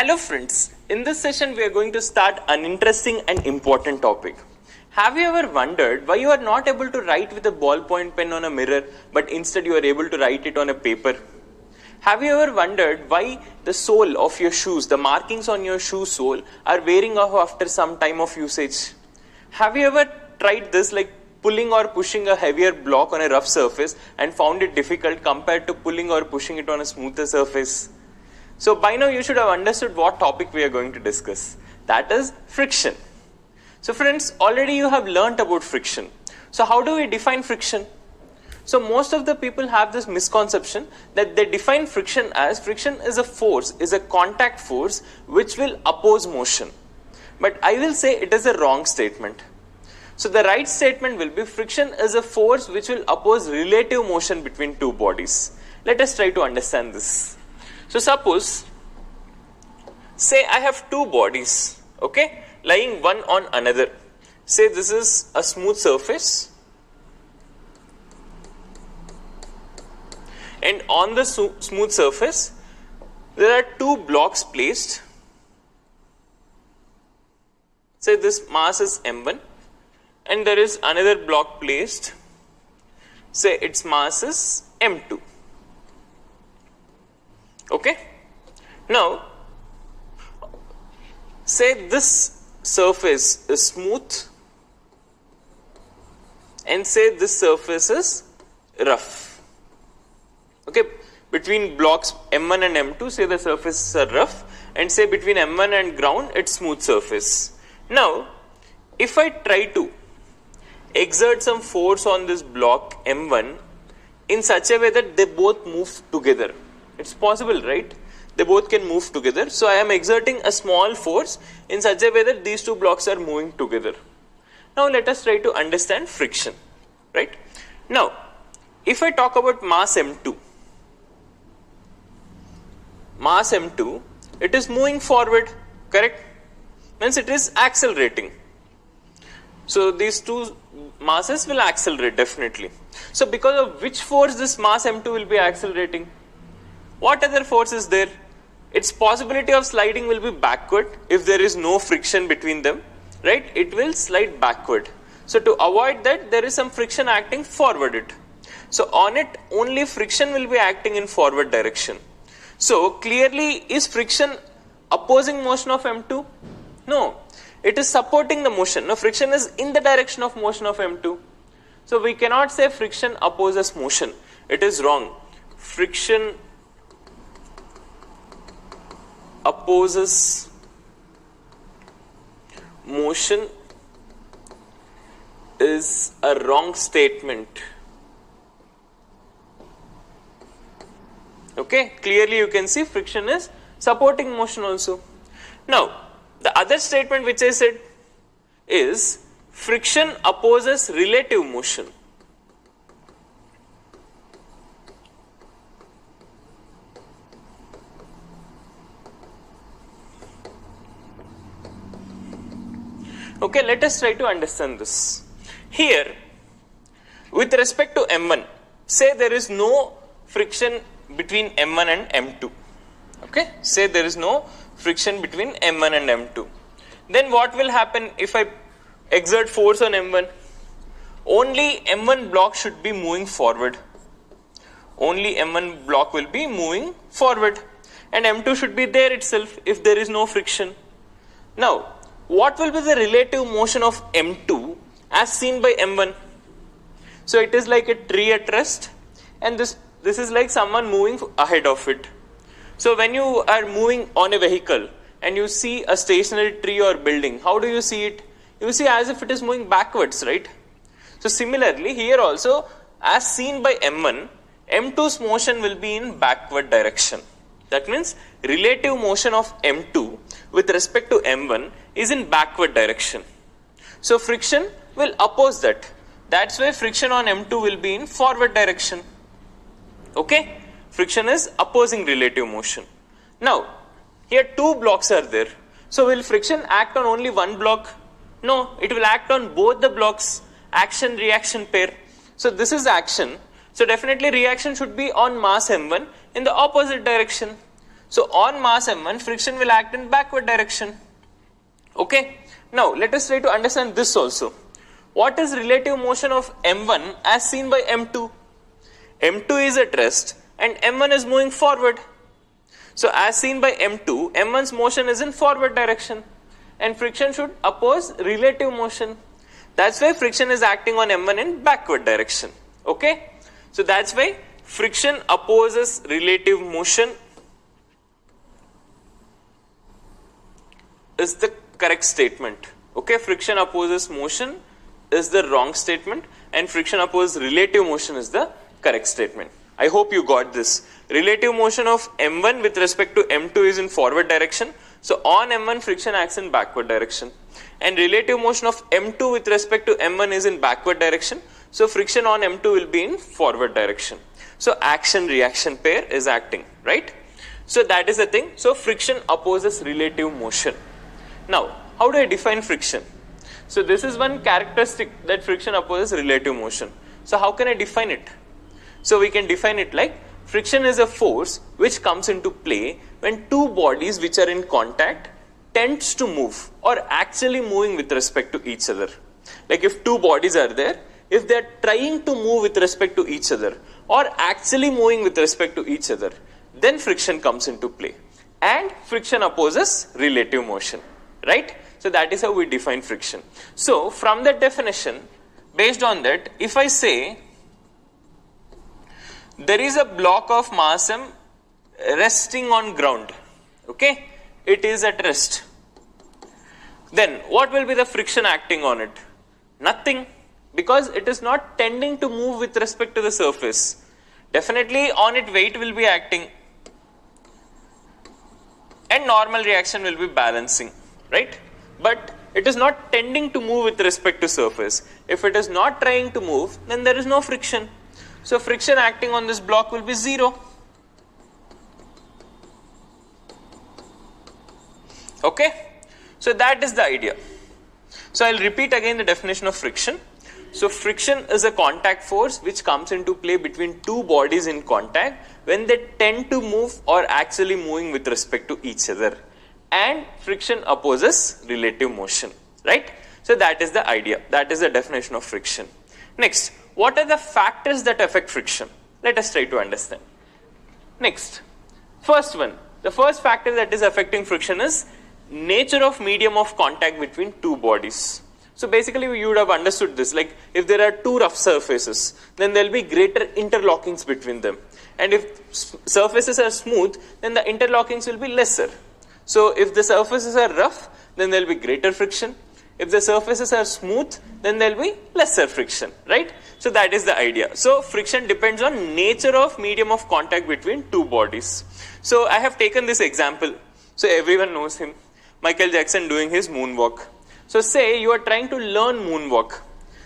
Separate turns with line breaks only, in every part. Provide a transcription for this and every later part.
Hello friends, in this session we are going to start an interesting and important topic. Have you ever wondered why you are not able to write with a ballpoint pen on a mirror but instead you are able to write it on a paper? Have you ever wondered why the sole of your shoes, the markings on your shoe sole are wearing off after some time of usage? Have you ever tried this, like pulling or pushing a heavier block on a rough surface and found it difficult compared to pulling or pushing it on a smoother surface? So by now you should have understood what topic we are going to discuss. That is friction. So friends, already you have learnt about friction. So how do we define friction? So most of the people have this misconception that they define friction as friction is a force, is a contact force which will oppose motion. But I will say it is a wrong statement. So the right statement will be friction is a force which will oppose relative motion between two bodies. Let us try to understand this. So suppose, say I have two bodies, okay, lying one on another. Say this is a smooth surface, and on the smooth surface there are two blocks placed. Say this mass is m1 and there is another block placed. Say its mass is m2. Okay, now say this surface is smooth and say this surface is rough. Okay, between blocks m1 and m2, say the surfaces are rough, and say between m1 and ground it's smooth surface. Now if I try to exert some force on this block m1 in such a way that they both move together, it's possible, right? They both can move together. So I am exerting a small force in such a way that these two blocks are moving together. Now let us try to understand friction, right? Now, if I talk about mass m2, it is moving forward, correct? Means it is accelerating. So these two masses will accelerate definitely. So because of which force this mass m2 will be accelerating? What other force is there? Its possibility of sliding will be backward if there is no friction between them, right? It will slide backward. So to avoid that, there is some friction acting forward it. So on it, only friction will be acting in forward direction. So clearly, is friction opposing motion of m2? No, it is supporting the motion. No, friction is in the direction of motion of m2. So we cannot say friction opposes motion. It is wrong. Friction opposes motion is a wrong statement. Okay, clearly you can see friction is supporting motion also. Now, the other statement which I said is friction opposes relative motion. Okay, let us try to understand this. Here, with respect to m1, say there is no friction between m1 and m2. Okay, say there is no friction between m1 and m2. Then what will happen if I exert force on m1? Only m1 block should be moving forward. Only m1 block will be moving forward, and m2 should be there itself if there is no friction. Now, what will be the relative motion of m2 as seen by m1? So it is like a tree at rest, and this is like someone moving ahead of it. So when you are moving on a vehicle and you see a stationary tree or building, how do you see it? You see as if it is moving backwards, right? So similarly here also, as seen by m1, m2's motion will be in backward direction. That means relative motion of m2 with respect to m1 is in backward direction. So friction will oppose that. That's why friction on m2 will be in forward direction. Okay? Friction is opposing relative motion. Now, here two blocks are there. So will friction act on only one block? No, it will act on both the blocks. Action-reaction pair. So this is action. So definitely reaction should be on mass m1 in the opposite direction. So on mass m1, friction will act in backward direction. Okay. Now let us try to understand this also. What is relative motion of m1 as seen by m2? m2 is at rest and m1 is moving forward. So as seen by m2, m1's motion is in forward direction and friction should oppose relative motion. That's why friction is acting on m1 in backward direction. Okay. So that's why friction opposes relative motion is the correct statement. Okay, friction opposes motion is the wrong statement and friction opposes relative motion is the correct statement. I hope you got this. Relative motion of m1 with respect to m2 is in forward direction. So on m1 friction acts in backward direction. And relative motion of m2 with respect to m1 is in backward direction. So friction on m2 will be in forward direction. So action reaction pair is acting, right? So that is the thing. So friction opposes relative motion. Now, how do I define friction? So this is one characteristic that friction opposes relative motion. So how can I define it? So we can define it like friction is a force which comes into play when two bodies which are in contact tends to move or actually moving with respect to each other. Like if two bodies are there, if they are trying to move with respect to each other or actually moving with respect to each other, then friction comes into play and friction opposes relative motion, right? So that is how we define friction. So from that definition, based on that, if I say there is a block of mass m resting on ground, okay, it is at rest, then what will be the friction acting on it? Nothing, because it is not tending to move with respect to the surface. Definitely on it weight will be acting and normal reaction will be balancing, right? But it is not tending to move with respect to surface. If it is not trying to move, then there is no friction. So friction acting on this block will be 0. Okay. So that is the idea. So I'll repeat again the definition of friction. So friction is a contact force which comes into play between two bodies in contact when they tend to move or actually moving with respect to each other. And friction opposes relative motion, right? So that is the idea. That is the definition of friction. Next, what are the factors that affect friction? Let us try to understand. Next, first one. The first factor that is affecting friction is nature of medium of contact between two bodies. So basically you would have understood this, like if there are two rough surfaces, then there will be greater interlockings between them. And if surfaces are smooth, then the interlockings will be lesser. So if the surfaces are rough, then there will be greater friction. If the surfaces are smooth, then there will be lesser friction, right? So that is the idea. So friction depends on nature of medium of contact between two bodies. So I have taken this example. So everyone knows him. Michael Jackson doing his moonwalk. So say you are trying to learn moonwalk.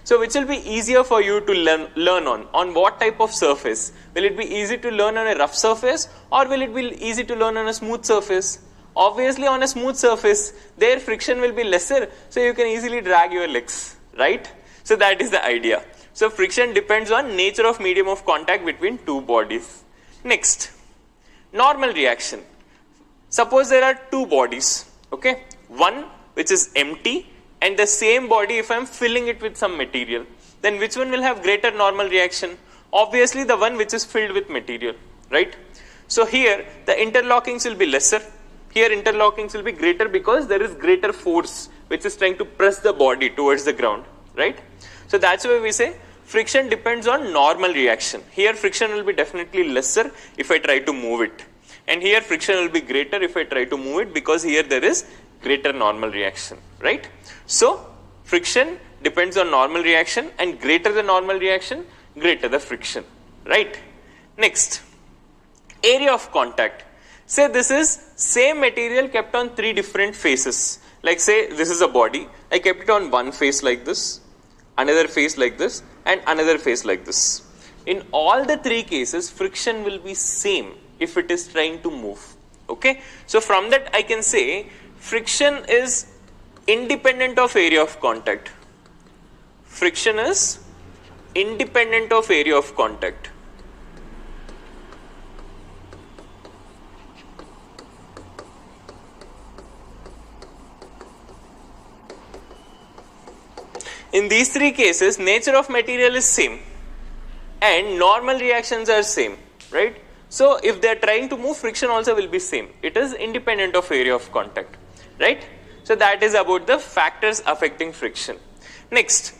So which will be easier for you to learn on what type of surface? Will it be easy to learn on a rough surface or will it be easy to learn on a smooth surface? Obviously on a smooth surface, their friction will be lesser, so you can easily drag your legs, right? So that is the idea. So friction depends on nature of medium of contact between two bodies. Next, normal reaction. Suppose there are two bodies, okay? One which is empty and the same body if I am filling it with some material, then which one will have greater normal reaction? Obviously the one which is filled with material, right? So here the interlockings will be lesser. Here interlockings will be greater because there is greater force which is trying to press the body towards the ground, right? So that's why we say friction depends on normal reaction. Here friction will be definitely lesser if I try to move it. And here friction will be greater if I try to move it because here there is greater normal reaction, right? So friction depends on normal reaction and greater the normal reaction, greater the friction, right? Next, area of contact. Say this is same material kept on three different faces. Like say this is a body. I kept it on one face like this, another face like this and another face like this. In all the three cases, friction will be same if it is trying to move. Okay. So from that I can say friction is independent of area of contact. Friction is independent of area of contact. In these three cases, nature of material is same and normal reactions are same, right? So if they are trying to move, friction also will be same. It is independent of area of contact, right? So that is about the factors affecting friction. Next,